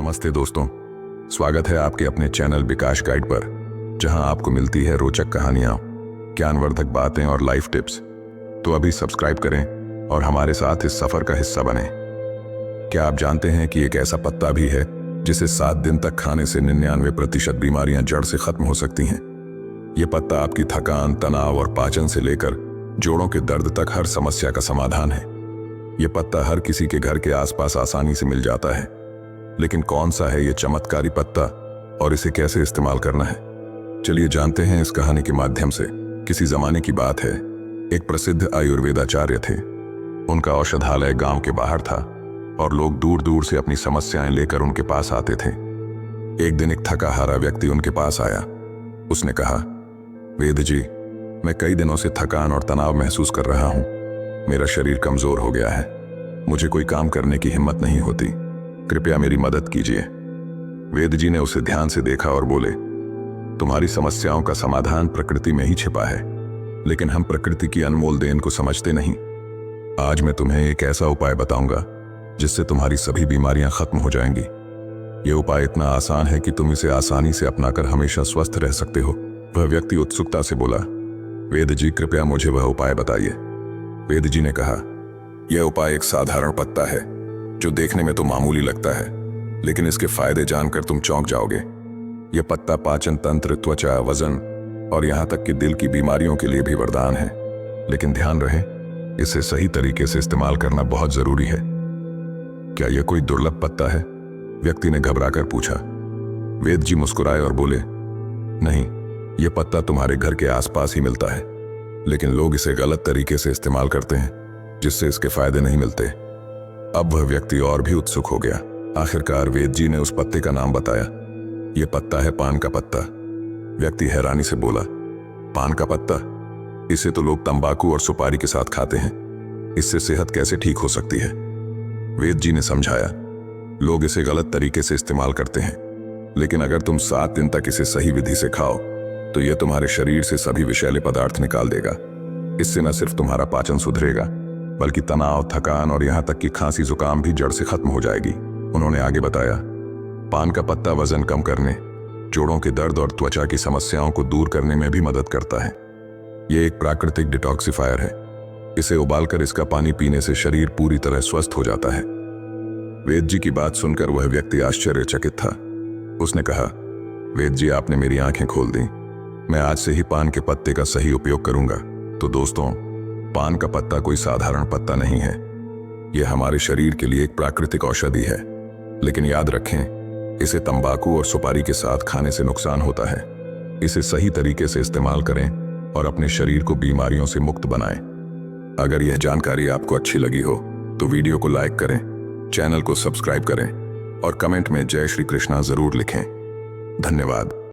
नमस्ते दोस्तों, स्वागत है आपके अपने चैनल विकास गाइड पर, जहां आपको मिलती है रोचक कहानियां, ज्ञानवर्धक बातें और लाइफ टिप्स। तो अभी सब्सक्राइब करें और हमारे साथ इस सफर का हिस्सा बने। क्या आप जानते हैं कि एक ऐसा पत्ता भी है जिसे 7 दिन तक खाने से 99% बीमारियां जड़ से खत्म हो सकती हैं। ये पत्ता आपकी थकान, तनाव और पाचन से लेकर जोड़ों के दर्द तक हर समस्या का समाधान है। ये पत्ता हर किसी के घर के आसपास आसानी से मिल जाता है, लेकिन कौन सा है ये चमत्कारी पत्ता और इसे कैसे इस्तेमाल करना है, चलिए जानते हैं इस कहानी के माध्यम से। किसी जमाने की बात है, एक प्रसिद्ध आयुर्वेदाचार्य थे। उनका औषधालय गांव के बाहर था और लोग दूर दूर से अपनी समस्याएं लेकर उनके पास आते थे। एक दिन एक थका हारा व्यक्ति उनके पास आया। उसने कहा, वेद जी, मैं कई दिनों से थकान और तनाव महसूस कर रहा हूं। मेरा शरीर कमजोर हो गया है, मुझे कोई काम करने की हिम्मत नहीं होती, कृपया मेरी मदद कीजिए। वेद जी ने उसे ध्यान से देखा और बोले, तुम्हारी समस्याओं का समाधान प्रकृति में ही छिपा है, लेकिन हम प्रकृति की अनमोल देन को समझते नहीं। आज मैं तुम्हें एक ऐसा उपाय बताऊंगा जिससे तुम्हारी सभी बीमारियां खत्म हो जाएंगी। यह उपाय इतना आसान है कि तुम इसे आसानी से अपनाकर हमेशा स्वस्थ रह सकते हो। वह व्यक्ति उत्सुकता से बोला, वेद जी, कृपया मुझे वह उपाय बताइए। वेद जी ने कहा, यह उपाय एक साधारण पत्ता है जो देखने में तो मामूली लगता है, लेकिन इसके फायदे जानकर तुम चौंक जाओगे। यह पत्ता पाचन तंत्र, त्वचा, वजन और यहां तक कि दिल की बीमारियों के लिए भी वरदान है। लेकिन ध्यान रहे, इसे सही तरीके से इस्तेमाल करना बहुत जरूरी है। क्या यह कोई दुर्लभ पत्ता है? व्यक्ति ने घबराकर पूछा। वेद जी मुस्कुराए और बोले, नहीं, यह पत्ता तुम्हारे घर के आसपास ही मिलता है, लेकिन लोग इसे गलत तरीके से इस्तेमाल करते हैं, जिससे इसके फायदे नहीं मिलते। अब वह व्यक्ति और भी उत्सुक हो गया। आखिरकार वेद जी ने उस पत्ते का नाम बताया। यह पत्ता है पान का पत्ता। व्यक्ति हैरानी से बोला, पान का पत्ता? इसे तो लोग तंबाकू और सुपारी के साथ खाते हैं, इससे सेहत कैसे ठीक हो सकती है? वेद जी ने समझाया, लोग इसे गलत तरीके से इस्तेमाल करते हैं, लेकिन अगर तुम 7 दिन तक इसे सही विधि से खाओ तो यह तुम्हारे शरीर से सभी विषैले पदार्थ निकाल देगा। इससे न सिर्फ तुम्हारा पाचन सुधरेगा, बल्कि तनाव, थकान और यहां तक कि खांसी जुकाम भी जड़ से खत्म हो जाएगी। उन्होंने आगे बताया, पान का पत्ता वजन कम करने, जोड़ों के दर्द और त्वचा की समस्याओं को दूर करने में भी मदद करता है। यह एक प्राकृतिक डिटॉक्सिफायर है। इसे उबालकर इसका पानी पीने से शरीर पूरी तरह स्वस्थ हो जाता है। वेद जी की बात सुनकर वह व्यक्ति आश्चर्यचकित था। उसने कहा, वेद जी, आपने मेरी आंखें खोल दी। मैं आज से ही पान के पत्ते का सही उपयोग करूंगा। तो दोस्तों, पान का पत्ता कोई साधारण पत्ता नहीं है। यह हमारे शरीर के लिए एक प्राकृतिक औषधि है, लेकिन याद रखें, इसे तंबाकू और सुपारी के साथ खाने से नुकसान होता है। इसे सही तरीके से इस्तेमाल करें और अपने शरीर को बीमारियों से मुक्त बनाएं। अगर यह जानकारी आपको अच्छी लगी हो तो वीडियो को लाइक करें, चैनल को सब्सक्राइब करें और कमेंट में जय श्री कृष्णा जरूर लिखें। धन्यवाद।